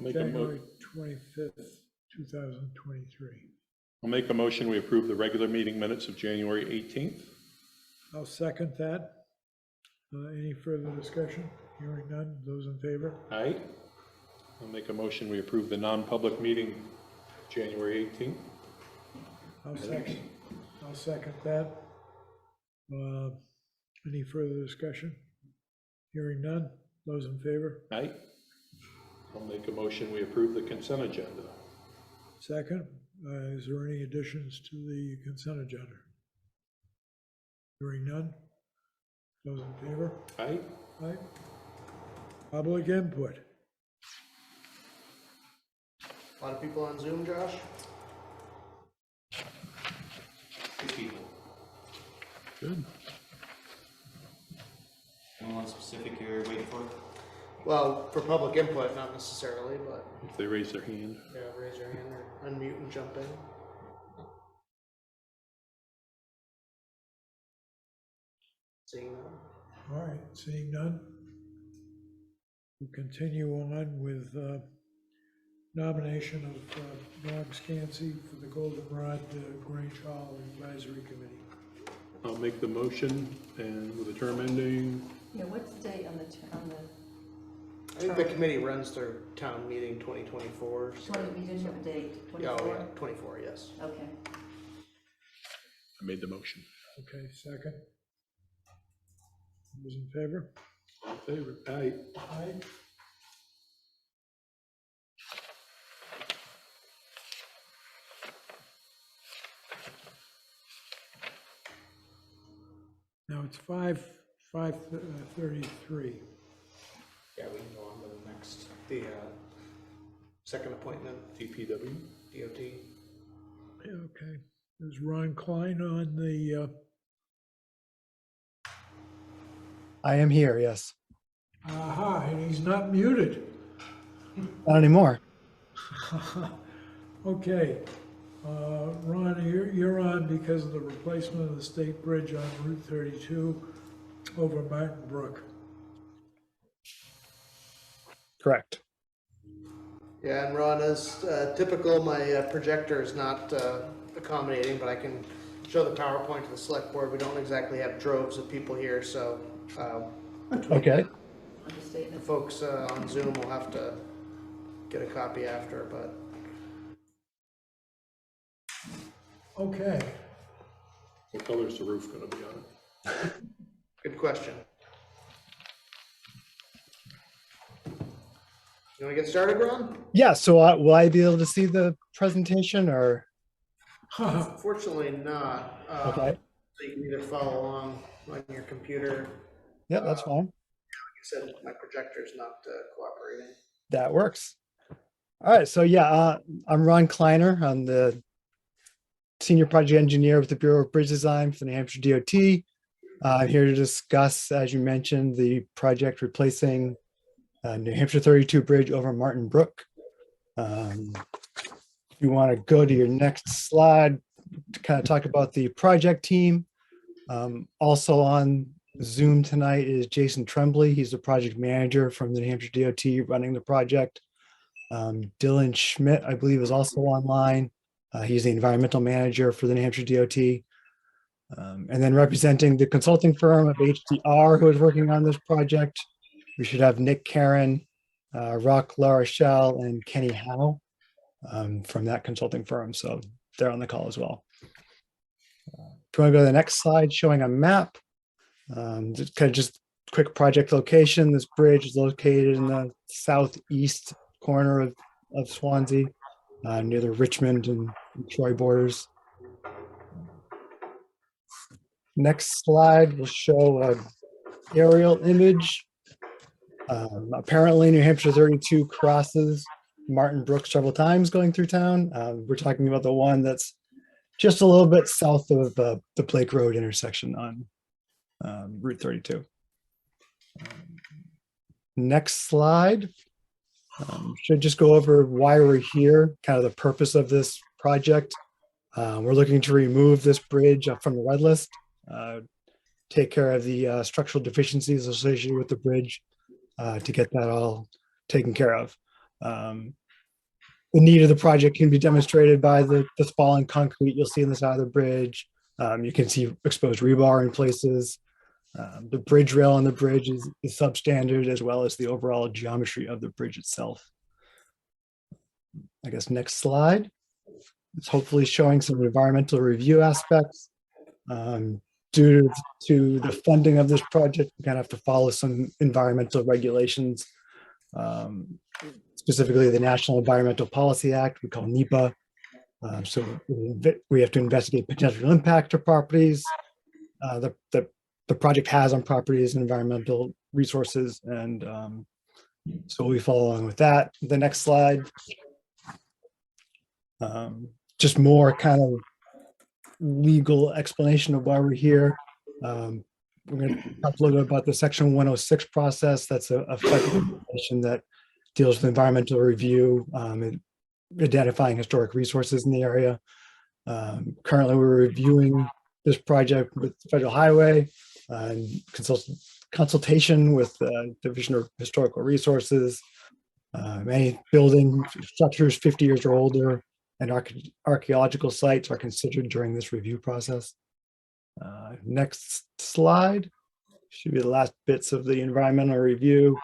January 25th, 2023. I'll make a motion, we approve the regular meeting minutes of January 18th. I'll second that. Any further discussion? Hearing none. Those in favor? Aye. I'll make a motion, we approve the non-public meeting January 18th. I'll second that. Any further discussion? Hearing none. Those in favor? Aye. I'll make a motion, we approve the consent agenda. Second. Is there any additions to the consent agenda? Hearing none. Those in favor? Aye. Aye. Public input. A lot of people on Zoom, Josh? 6 people. Good. Anyone specific you're waiting for? Well, for public input, not necessarily, but If they raise their hand. yeah, raise your hand or unmute and jump in. Seeing none. All right, seeing none. We'll continue on with nomination of Ron Skantze for the Goldenrod Grange Hall Advisory Committee. I'll make the motion, and with the term ending, Yeah, what's the date on the I think the committee runs their town meeting 2024. So. you didn't have a date, 24? Oh, yeah, 24, yes. Okay. I made the motion. Okay, second. Those in favor? All in favor? Aye. Aye. Now it's 5:33. Yeah, we can go on to the next. The second appointment, DPW. DOT. Okay, is Ron Klein on the, I am here, yes. aha, and he's not muted. Not anymore. Okay, Ron, you're on because of the replacement of the state bridge on Route 32 over Martin Brook. Correct. Yeah, and Ron, as typical, my projector is not accommodating, but I can show the PowerPoint to the select board. We don't exactly have droves of people here, so Okay. the Understatement. folks on Zoom will have to get a copy after, but Okay, What color is the roof gonna be on it? good question. You want to get started, Ron? Yeah, so will I be able to see the presentation or? Fortunately not. Okay. So you can either follow along on your computer. Yeah, that's fine. Like I said, my projector's not cooperating. That works. All right, so yeah, I'm Ron Kleiner. I'm the Senior Project Engineer with the Bureau of Bridge Design for the New Hampshire DOT. I'm here to discuss, as you mentioned, the project replacing New Hampshire 32 bridge over Martin Brook. If you want to go to your next slide to kind of talk about the project team. Also on Zoom tonight is Jason Tremblay. He's the project manager from the New Hampshire DOT running the project. Dylan Schmidt, I believe, is also online. He's the environmental manager for the New Hampshire DOT. And then representing the consulting firm of HDR, who is working on this project, we should have Nick Karen, Rock LaRochelle, and Kenny Howe from that consulting firm. So they're on the call as well. If you want to go to the next slide, showing a map, just quick project location. This bridge is located in the southeast corner of Swanzey, near the Richmond and Troy borders. Next slide will show an aerial image. Apparently New Hampshire 32 crosses Martin Brook several times going through town. We're talking about the one that's just a little bit south of the Blake Road intersection on Route 32. Next slide. Should just go over why we're here, kind of the purpose of this project. We're looking to remove this bridge from the red list, take care of the structural deficiencies associated with the bridge to get that all taken care of. The need of the project can be demonstrated by the spalling concrete you'll see on the side of the bridge. You can see exposed rebar in places. The bridge rail on the bridge is substandard, as well as the overall geometry of the bridge itself. I guess next slide. It's hopefully showing some environmental review aspects. Due to the funding of this project, we kind of have to follow some environmental regulations, specifically the National Environmental Policy Act, we call NEPA. So we have to investigate potential impact to properties the project has on properties and environmental resources, and so we follow along with that. The next slide, just more kind of legal explanation of why we're here. We're going to talk a little bit about the Section 106 process. That's a federal regulation that deals with environmental review, and identifying historic resources in the area. Currently, we're reviewing this project with Federal Highway and consultation with the Division of Historical Resources. Any building structures 50 years or older and archaeological sites are considered during this review process. Next slide should be the last bits of the environmental review.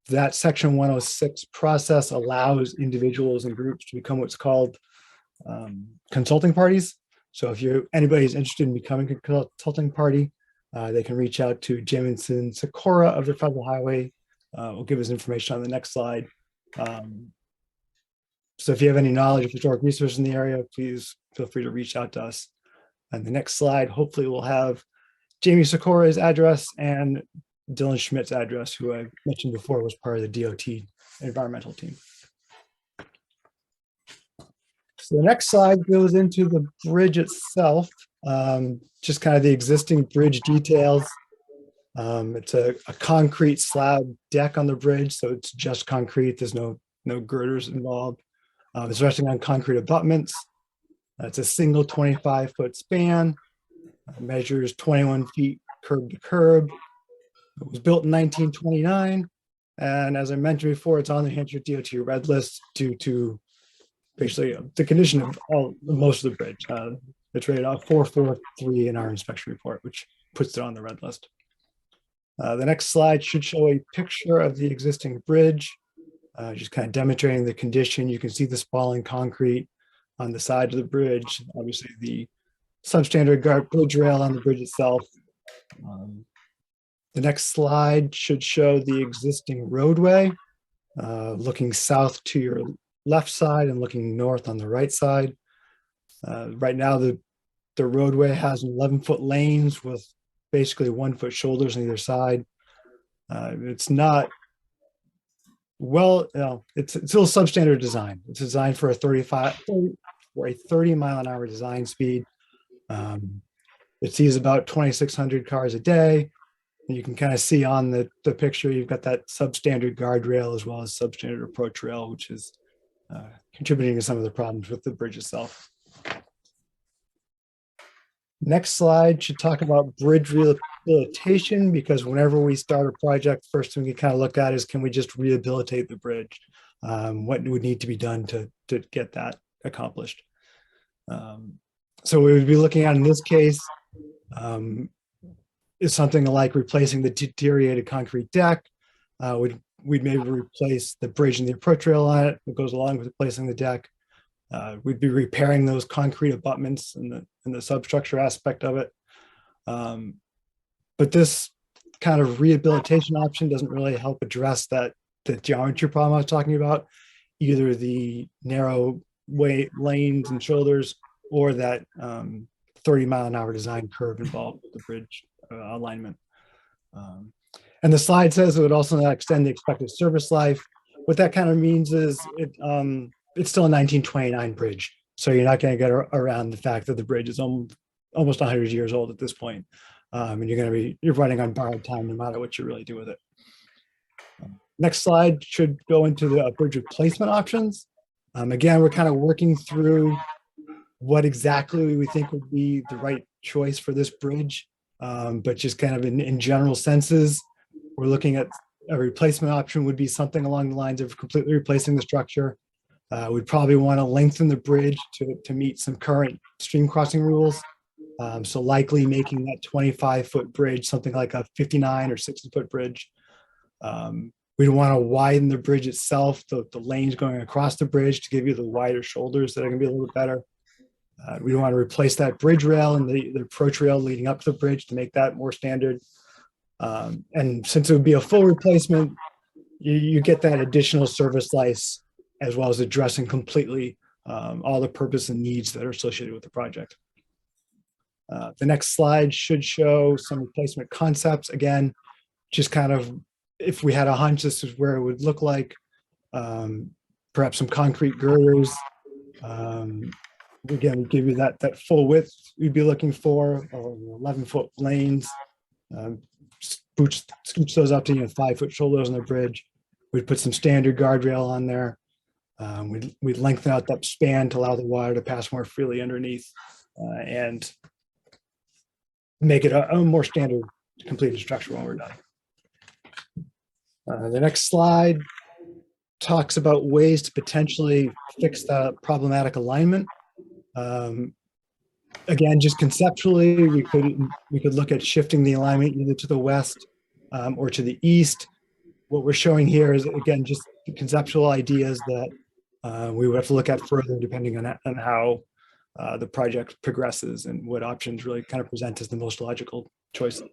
That Section 106 process allows individuals and groups to become what's called consulting parties. So if anybody's interested in becoming a consulting party, they can reach out to Jamison Sikora of the Federal Highway. We'll give us information on the next slide. So if you have any knowledge of historic resources in the area, please feel free to reach out to us. And the next slide, hopefully we'll have Jamie Sikora's address and Dylan Schmidt's address, who I mentioned before was part of the DOT environmental team. So the next slide goes into the bridge itself, just kind of the existing bridge details. It's a concrete slab deck on the bridge, so it's just concrete. There's no girders involved. It's resting on concrete abutments. It's a single 25-foot span. It measures 21 feet curb to curb. It was built in 1929, and as I mentioned before, it's on the Hampshire DOT red list due to basically the condition of most of the bridge. It's rated 443 in our inspection report, which puts it on the red list. The next slide should show a picture of the existing bridge, just kind of demonstrating the condition. You can see the spalling concrete on the side of the bridge. Obviously, the substandard guard bridge rail on the bridge itself. The next slide should show the existing roadway, looking south to your left side and looking north on the right side. Right now, the roadway has 11-foot lanes with basically 1-foot shoulders on either side. It's not it's still substandard design. It's designed for a 30-mile-an-hour design speed. It sees about 2,600 cars a day. And you can kind of see on the picture, you've got that substandard guardrail as well as substandard approach rail, which is contributing to some of the problems with the bridge itself. Next slide should talk about bridge rehabilitation, because whenever we start a project, first thing we kind of look at is, can we just rehabilitate the bridge? What would need to be done to get that accomplished? So we would be looking at, in this case, is something like replacing the deteriorated concrete deck. We'd maybe replace the bridge and the approach rail on it that goes along with replacing the deck. We'd be repairing those concrete abutments and the substructure aspect of it. But this kind of rehabilitation option doesn't really help address the geometry problem I was talking about, either the narrow lanes and shoulders or that 30-mile-an-hour design curve involved with the bridge alignment. And the slide says it would also not extend the expected service life. What that kind of means is it's still a 1929 bridge. So you're not going to get around the fact that the bridge is almost 100 years old at this point. And you're running on borrowed time no matter what you really do with it. Next slide should go into the bridge replacement options. Again, we're kind of working through what exactly we think would be the right choice for this bridge. But just kind of in general senses, we're looking at a replacement option would be something along the lines of completely replacing the structure. We'd probably want to lengthen the bridge to meet some current stream crossing rules. So likely making that 25-foot bridge something like a 59 or 60-foot bridge. We'd want to widen the bridge itself, the lanes going across the bridge to give you the wider shoulders that are going to be a little bit better. We want to replace that bridge rail and the approach rail leading up to the bridge to make that more standard. And since it would be a full replacement, you get that additional service life as well as addressing completely all the purpose and needs that are associated with the project. The next slide should show some replacement concepts. Again, just kind of, if we had a hunch, this is where it would look like. Perhaps some concrete girders. Again, we give you that full width we'd be looking for, or 11-foot lanes. Scooch those up to 5-foot shoulders on the bridge. We'd put some standard guardrail on there. We'd lengthen out that span to allow the water to pass more freely underneath, and make it a more standard completed structure when we're done. The next slide talks about ways to potentially fix the problematic alignment. Again, just conceptually, we could look at shifting the alignment either to the west or to the east. What we're showing here is, again, just conceptual ideas that we would have to look at further depending on how the project progresses and what options really kind of present as the most logical choice.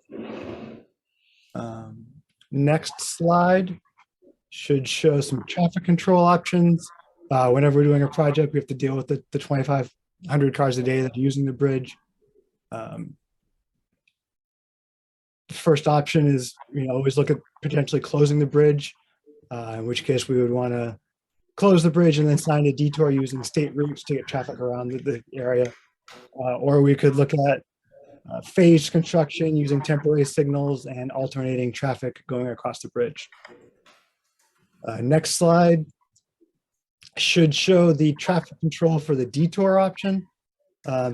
Next slide should show some traffic control options. Whenever we're doing a project, we have to deal with the 2,500 cars a day that are using the bridge. The first option is, always look at potentially closing the bridge, in which case we would want to close the bridge and then sign a detour using state routes to get traffic around the area. Or we could look at phased construction using temporary signals and alternating traffic going across the bridge. Next slide should show the traffic control for the detour option.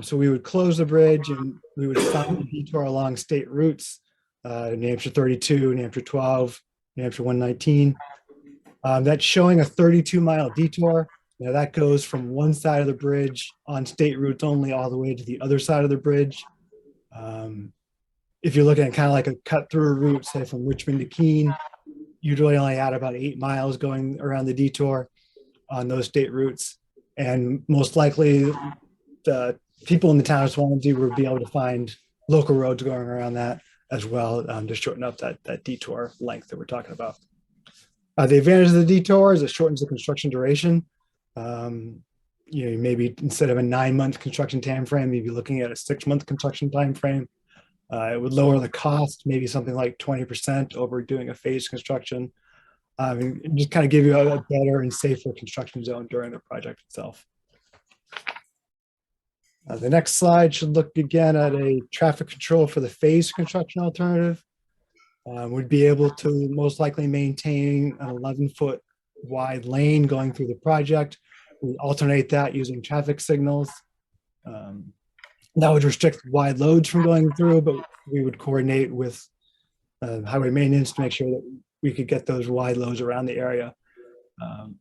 So we would close the bridge and we would sign the detour along state routes, New Hampshire 32, New Hampshire 12, New Hampshire 119. That's showing a 32-mile detour. That goes from one side of the bridge on state routes only all the way to the other side of the bridge. If you're looking at kind of like a cut-through route, say from Richmond to Keene, you'd really only add about 8 miles going around the detour on those state routes. And most likely the people in the town of Swanzey would be able to find local roads going around that as well, to shorten up that detour length that we're talking about. The advantage of the detour is it shortens the construction duration. Maybe instead of a 9-month construction time frame, you'd be looking at a 6-month construction time frame. It would lower the cost, maybe something like 20% over doing a phased construction. And just kind of give you a better and safer construction zone during the project itself. The next slide should look again at a traffic control for the phased construction alternative. Would be able to most likely maintain an 11-foot wide lane going through the project. We alternate that using traffic signals. That would restrict wide loads from going through, but we would coordinate with highway maintenance to make sure that we could get those wide loads around the area.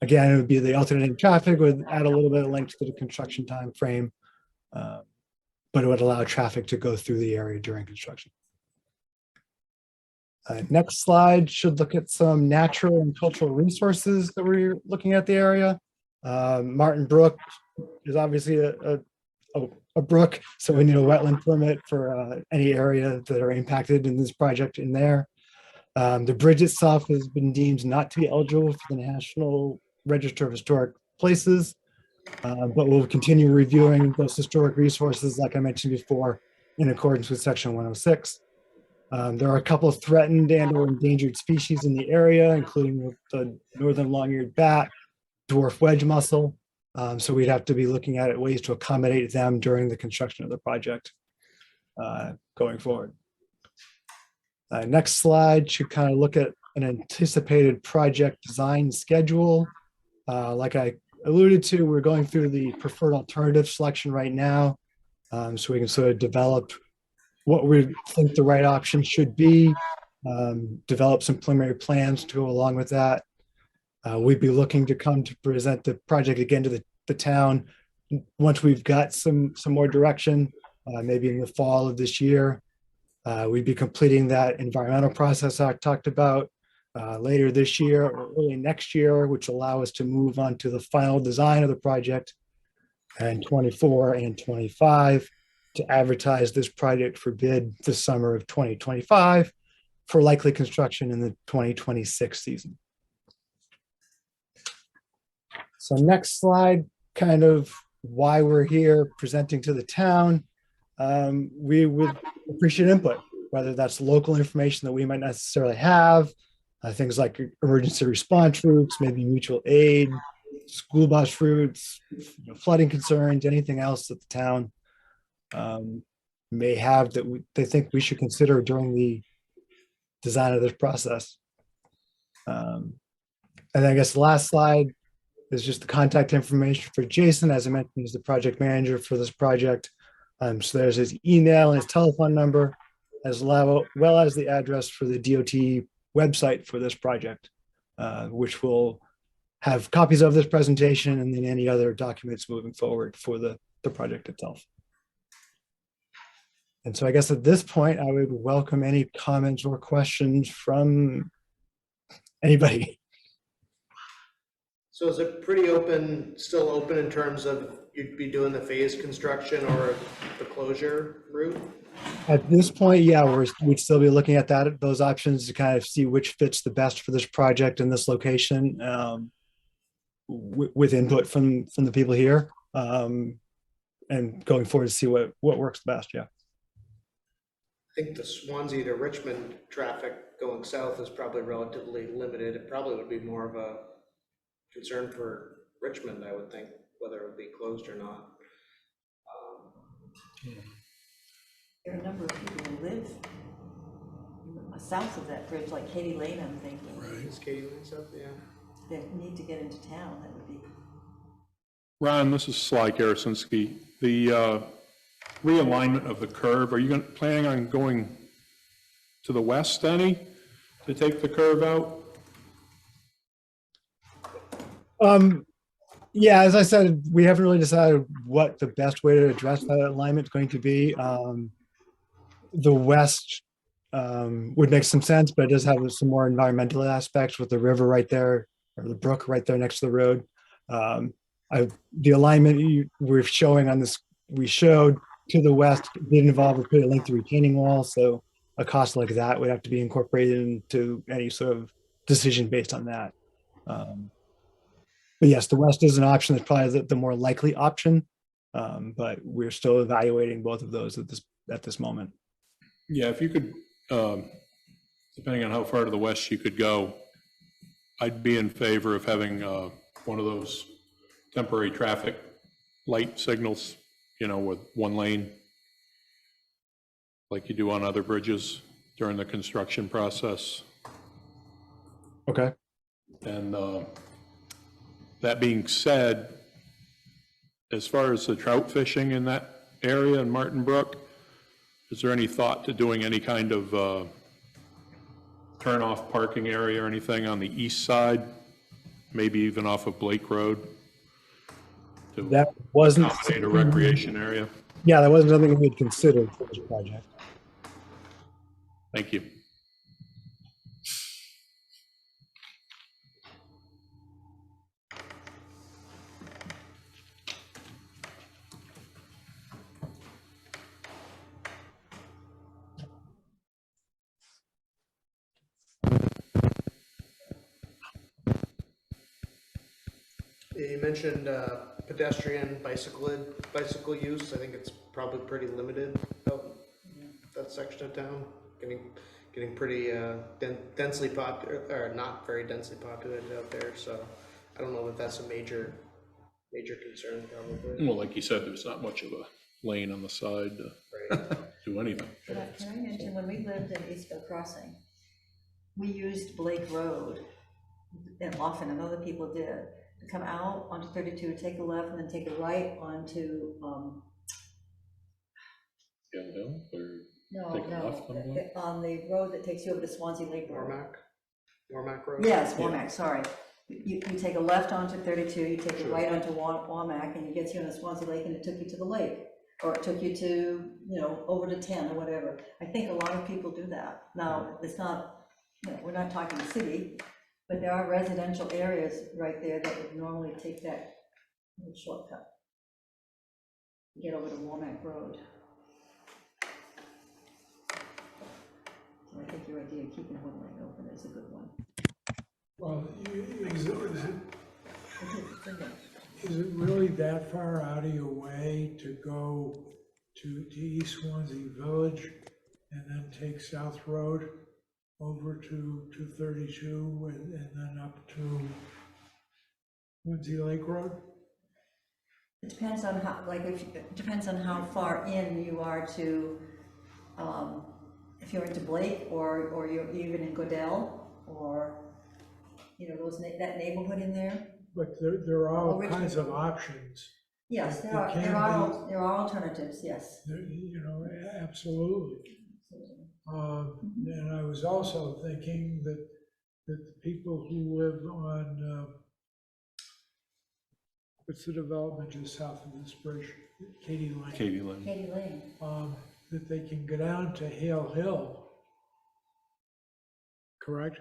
Again, it would be the alternating traffic would add a little bit of length to the construction time frame, but it would allow traffic to go through the area during construction. Next slide should look at some natural and cultural resources that we're looking at the area. Martin Brook is obviously a brook, so we need a wetland permit for any area that are impacted in this project in there. The bridge itself has been deemed not to be eligible for the National Register of Historic Places, but we'll continue reviewing those historic resources, like I mentioned before, in accordance with Section 106. There are a couple of threatened and or endangered species in the area, including the northern long-eared bat, dwarf wedge mussel. So we'd have to be looking at ways to accommodate them during the construction of the project going forward. Next slide should kind of look at an anticipated project design schedule. Like I alluded to, we're going through the preferred alternative selection right now, so we can sort of develop what we think the right option should be. develop some preliminary plans to go along with that. We'd be looking to come to present the project again to the town once we've got some more direction, maybe in the fall of this year. We'd be completing that environmental process I talked about later this year or early next year, which will allow us to move on to the final design of the project in 24 and 25 to advertise this project for bid this summer of 2025 for likely construction in the 2026 season. So next slide, kind of why we're here presenting to the town. We would appreciate input, whether that's local information that we might not necessarily have, things like emergency response routes, maybe mutual aid, school bus routes, flooding concerns, anything else that the town may have that they think we should consider during the design of this process. And I guess the last slide is just the contact information for Jason. As I mentioned, he's the project manager for this project. So there's his email and his telephone number, as well as the address for the DOT website for this project, which will have copies of this presentation and then any other documents moving forward for the project itself. And so I guess at this point, I would welcome any comments or questions from anybody. So is it pretty open, still open in terms of you'd be doing the phased construction or the closure route? At this point, yeah, we'd still be looking at those options to kind of see which fits the best for this project in this location, with input from the people here, and going forward to see what works best. Yeah. I think the Swanzey to Richmond traffic going south is probably relatively limited. It probably would be more of a concern for Richmond, I would think, whether it would be closed or not. There are a number of people who live south of that bridge, like Katie Lane, I'm thinking. Is Katie Lane south? Yeah. They need to get into town, that would be. Ron, this is Sly Karasinski. The realignment of the curve, are you planning on going to the west any to take the curve out? Yeah, as I said, we haven't really decided what the best way to address that alignment is going to be. The west would make some sense, but it does have some more environmental aspects with the river right there, or the brook right there next to the road. The alignment we're showing on this, we showed to the west did involve a pretty lengthy retaining wall, so a cost like that would have to be incorporated into any sort of decision based on that. But yes, the west is an option that's probably the more likely option, but we're still evaluating both of those at this moment. Yeah, if you could, depending on how far to the west you could go, I'd be in favor of having one of those temporary traffic light signals, with one lane, like you do on other bridges during the construction process. Okay. And that being said, as far as the trout fishing in that area in Martin Brook, is there any thought to doing any kind of turn-off parking area or anything on the east side, maybe even off of Blake Road? That wasn't accommodate a recreation area. Yeah, that wasn't something we'd considered for this project. Thank you. You mentioned pedestrian bicycle use. I think it's probably pretty limited out that section of town. Getting pretty densely popular, or not very densely populated out there. So I don't know if that's a major concern. Probably. Well, like you said, there's not much of a lane on the side to do anything. Can I mention, when we lived in Eastville Crossing, we used Blake Road, and often, and other people did, to come out onto 32, take a left, and then take a right onto Hill, or No, Take a left on Brook? on the road that takes you over to Swanzey Lake Road. Warmac Road? Yes, Womack, sorry. You take a left onto 32, you take a Sure. right onto Womack, and it gets you on the Swansea Lake, and it took you to the lake. Or it took you to, over to 10 or whatever. I think a lot of people do that. Now, it's not, we're not talking city, but there are residential areas right there that would normally take that little shortcut. Get over to Womack Road. So I think your idea of keeping one lane open is a good one. Well, is it really that far out of your way to go to East Swansea Village and then take South Road over to 232 and then up to Swansea Lake Road? It depends on how, it depends on how far in you are to, if you're into Blake or you're even in Goodell or, that neighborhood in there. But there are all Richmond. kinds of options. Yes, It there are, can there are alternatives, yes. Absolutely. And I was also thinking that the people who live on, what's the development just south of this bridge? Katy Lane. Katie Lynn. Katie Lane. That they can go down to Hale Hill. Correct?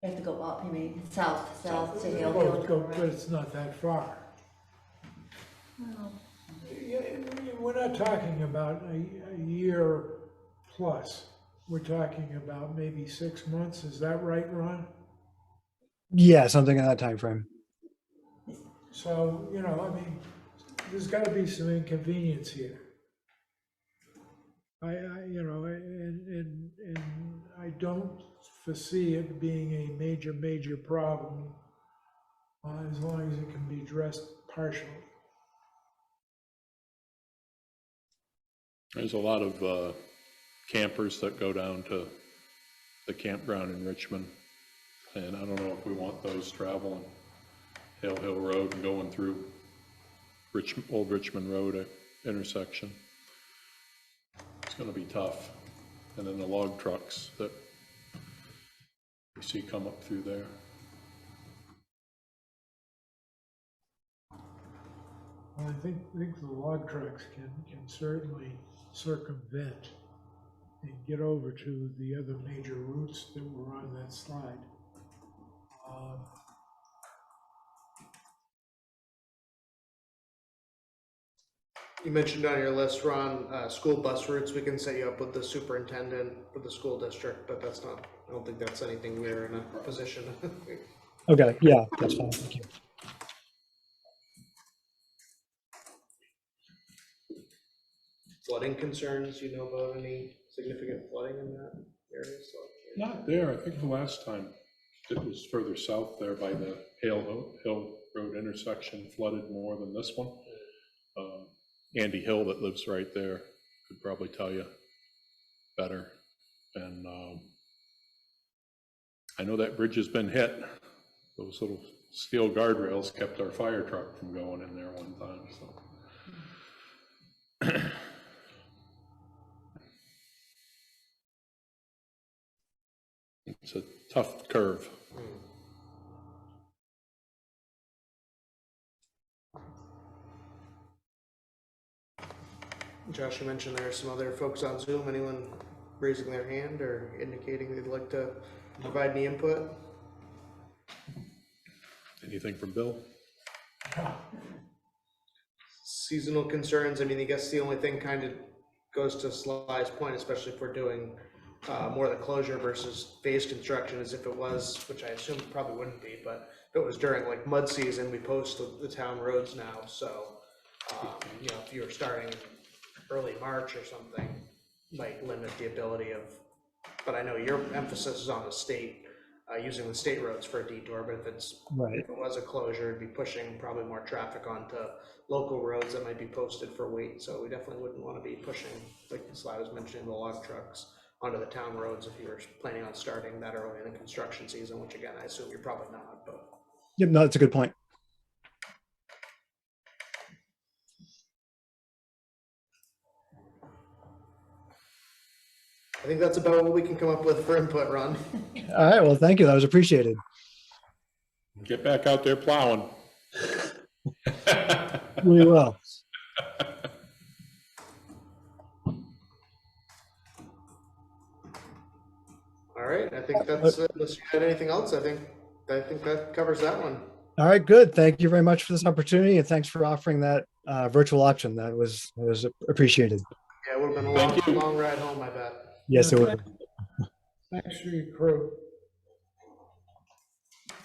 You have to go up, you mean, south to Hill Well, Hill. but it's not that far. Well, We're not talking about a year plus. We're talking about maybe 6 months. Is that right, Ron? Yeah, something in that time frame. So, there's got to be some inconvenience here. And I don't foresee it being a major problem as long as it can be addressed partially. There's a lot of campers that go down to the campground in Richmond. And I don't know if we want those traveling Hale Hill Road and going through Old Richmond Road intersection. It's gonna be tough. And then the log trucks that we see come up through there. Well, I think the log trucks can certainly circumvent and get over to the other major routes that were on that slide. You mentioned on your list, Ron, school bus routes. We can set you up with the superintendent with the school district, but that's not, I don't think that's anything we're in a position. Okay, yeah, that's fine. Thank you. Flooding concerns, about any significant flooding in that area? Not there. I think the last time it was further south there by the Hale Hill Road intersection flooded more than this one. Andy Hill that lives right there could probably tell you better. And I know that bridge has been hit. Those little steel guardrails kept our fire truck from going in there one time, so. It's a tough curve. Josh, you mentioned there are some other folks on Zoom. Anyone raising their hand or indicating they'd like to provide any input? Anything from Bill? Seasonal concerns, I guess the only thing kind of goes to Sly's point, especially if we're doing more of the closure versus phase construction, is if it was, which I assume it probably wouldn't be, but if it was during like mud season, we post the town roads now. So, if you were starting in early March or something, might limit the ability of, but I know your emphasis is on the state, using the state roads for a detour, but if it was a closure, it'd be pushing probably more traffic onto local roads that might be posted for weight. So we definitely wouldn't want to be pushing, like Sly was mentioning, the log trucks onto the town roads if you were planning on starting that early in the construction season, which again, I assume you're probably not, but. Yep, no, that's a good point. I think that's about what we can come up with for input, Ron. All right, well, thank you. That was appreciated. Get back out there plowing. We will. All right, I think that's, unless you had anything else, I think that covers that one. All right, good. Thank you very much for this opportunity, and thanks for offering that virtual option. That was appreciated. Yeah, it would have been a Thank you. long ride home, I bet. Yes, it was. Thanks for your crew.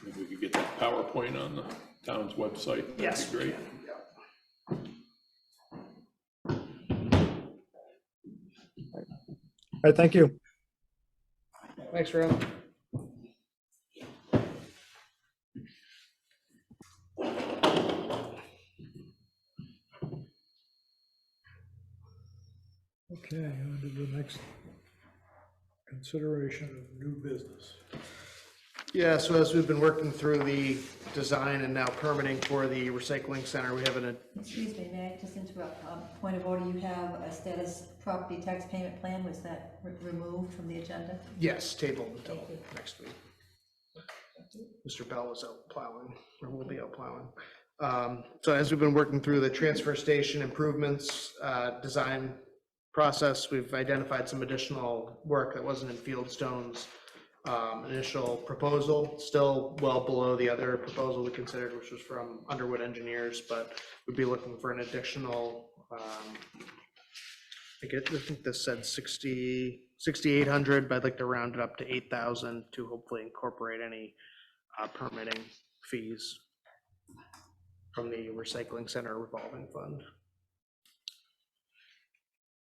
Maybe we could get that PowerPoint on the town's website. Yes. That'd be great. All right, thank you. Thanks, Ron. Okay, on to the next consideration of new business. Yeah, so as we've been working through the design and now permitting for the recycling center, we have Excuse me, may I just interrupt? Point of order, you have a status property tax payment plan. Was that removed from the agenda? yes, tabled until Thank you. next week. Mr. Bell was out plowing, or will be out plowing. So as we've been working through the transfer station improvements, design process, we've identified some additional work that wasn't in Fieldstone's initial proposal, still well below the other proposal we considered, which was from Underwood Engineers, but we'd be looking for an additional, I think this said 6,800, but I'd like to round it up to 8,000 to hopefully incorporate any permitting fees from the recycling center revolving fund.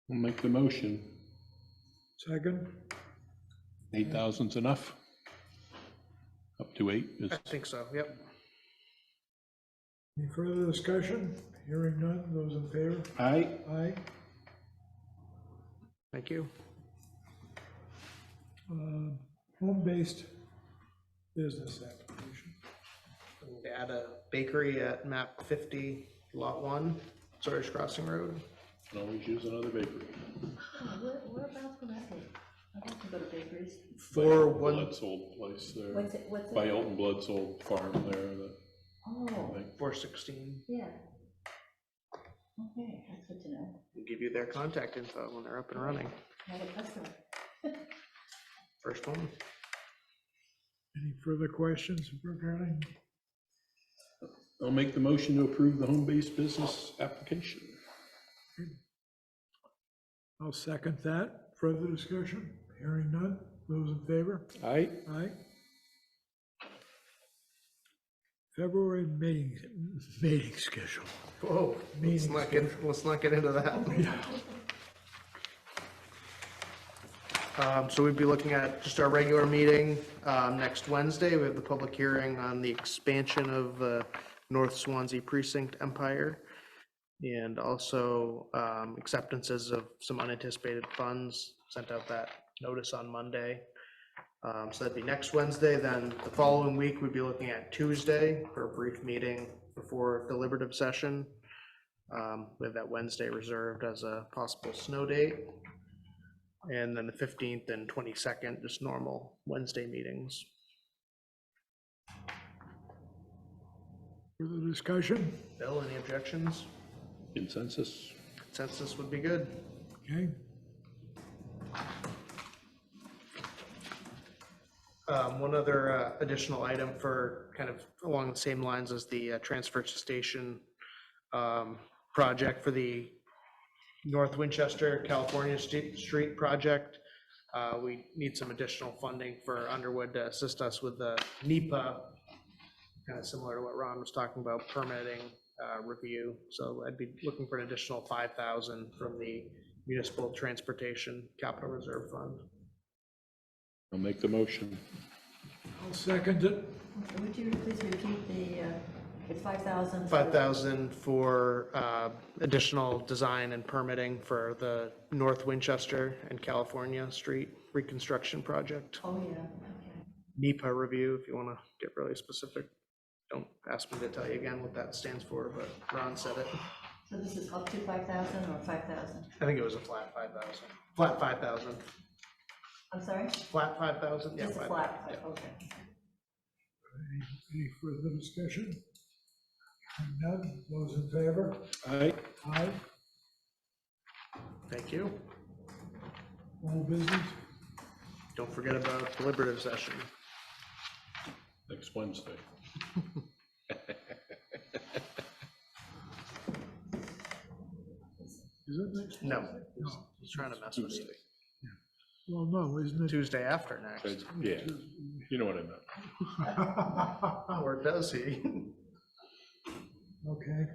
We'll make the motion. Second, 8,000's enough? Up to 8 is, I think so, yep. any further discussion? Hearing none, those in favor? aye. Aye. Thank you. Home-based business application. We add a bakery at map 50, lot 1, Sawyer's Crossing Road. Can always use another bakery. Whereabouts will that be? I'd like to go to bakeries. For By one, Blood's old place there. What's it? By Elton Blood's old farm there. Oh, I think. 416. yeah. Okay, that's good to know. We'll give you their contact info when they're up and running. Not a customer. First one. Any further questions regarding? I'll make the motion to approve the home-based business application. I'll second that. Further discussion? Hearing none, those in favor? Aye. Aye. February meeting schedule. Whoa, let's not get into that. So we'd be looking at just our regular meeting next Wednesday. We have the public hearing on the expansion of North Swanzey Precinct Empire, and also acceptances of some unanticipated funds. Sent out that notice on Monday. So that'd be next Wednesday. Then the following week, we'd be looking at Tuesday for a brief meeting before deliberative session. We have that Wednesday reserved as a possible snow date. And then the 15th and 22nd, just normal Wednesday meetings. Further discussion? Bill, any objections? Consensus? Consensus would be good. Okay. One other additional item for kind of along the same lines as the transfer station project for the North Winchester, California Street project. We need some additional funding for Underwood to assist us with the NEPA, kind of similar to what Ron was talking about, permitting review. So I'd be looking for an additional 5,000 from the Municipal Transportation Capital Reserve Fund. I'll make the motion. I'll second it. Would you please repeat the, it's 5,000? 5,000 for additional design and permitting for the North Winchester and California Street reconstruction project. Oh, yeah, okay. NEPA review, if you want to get really specific. Don't ask me to tell you again what that stands for, but Ron said it. So this is up to 5,000 or 5,000? I think it was a flat 5,000. Flat 5,000. I'm sorry? Flat 5,000? Yeah, Just a 5,000. flat, okay. Any further discussion? Hearing none, those in favor? Aye. Aye. Thank you. All business? Don't forget about deliberative session. Next Wednesday. Is it next? No, he's trying to mess with me. Well, no, isn't it? Tuesday after next. Yeah, you know what I meant. Or does he? Okay,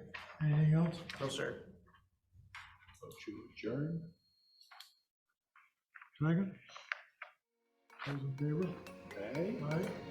anything else? No, sir. Motion adjourned. Second? Those in favor? Okay. Aye.